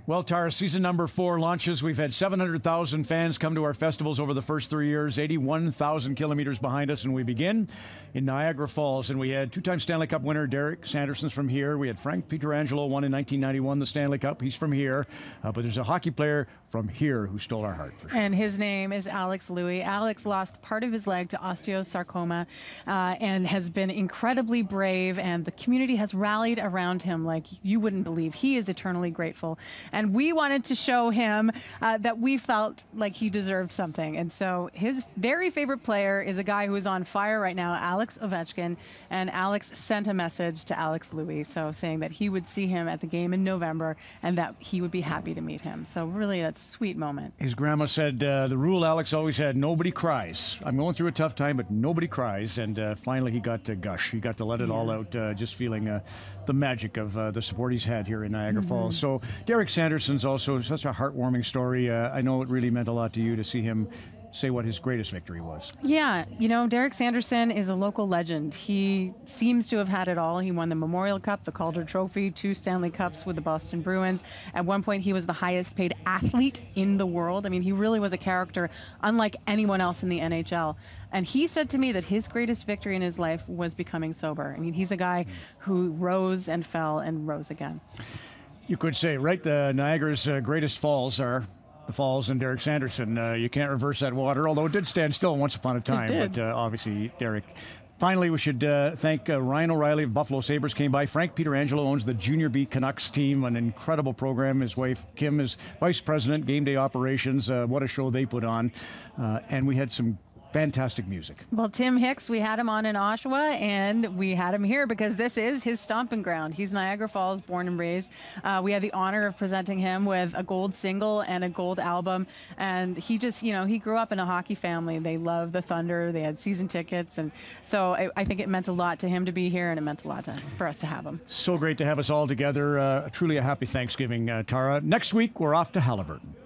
Well, Tara, season number 4 launches. We've had 700,000 fans come to our festivals over the first 3 years, 81,000 kilometers behind us, and we begin in Niagara Falls. And we had two-time Stanley Cup winner Derek Sanderson's from here. We had Frank Pietrangelo, won in 1991, the Stanley Cup. He's from here. But there's a hockey player from here who stole our heart, for sure. And his name is Alex Luey. Alex lost part of his leg to osteosarcoma and has been incredibly brave, and the community has rallied around him like you wouldn't believe. He is eternally grateful. And we wanted to show him that we felt like he deserved something. And so his very favorite player is a guy who is on fire right now, Alex Ovechkin. And Alex sent a message to Alex Luey, so saying that he would see him at the game in November and that he would be happy to meet him. So really a sweet moment. His grandma said the rule Alex always had, nobody cries. I'm going through a tough time, but nobody cries. And finally he got to gush. He got to let it all out, just feeling the magic of the support he's had here in Niagara Falls. So Derek Sanderson's also such a heartwarming story. I know it really meant a lot to you to see him say what his greatest victory was. Yeah, you know, Derek Sanderson is a local legend. He seems to have had it all. He won the Memorial Cup, the Calder Trophy, 2 Stanley Cups with the Boston Bruins. At one point, he was the highest paid athlete in the world. I mean, he really was a character unlike anyone else in the NHL. And he said to me that his greatest victory in his life was becoming sober. I mean, he's a guy who rose and fell and rose again. You could say, right, the Niagara's greatest falls are the Falls and Derek Sanderson. You can't reverse that water, although it did stand still once upon a time. But obviously, Derek. Finally, we should thank Ryan O'Reilly of Buffalo Sabres came by. Frank Pietrangelo owns the Junior B Canucks team, an incredible program. His wife, Kim, is vice president, game day operations. What a show they put on. And we had some fantastic music. Well, Tim Hicks, we had him on in Oshawa, and we had him here because this is his stomping ground. He's Niagara Falls, born and raised. We had the honor of presenting him with a gold single and a gold album, and he just, you know, he grew up in a hockey family. They loved the Thunder. They had season tickets, and so I think it meant a lot to him to be here, and it meant a lot for us to have him. So great to have us all together. Truly a happy Thanksgiving, Tara. Next week, we're off to Haliburton.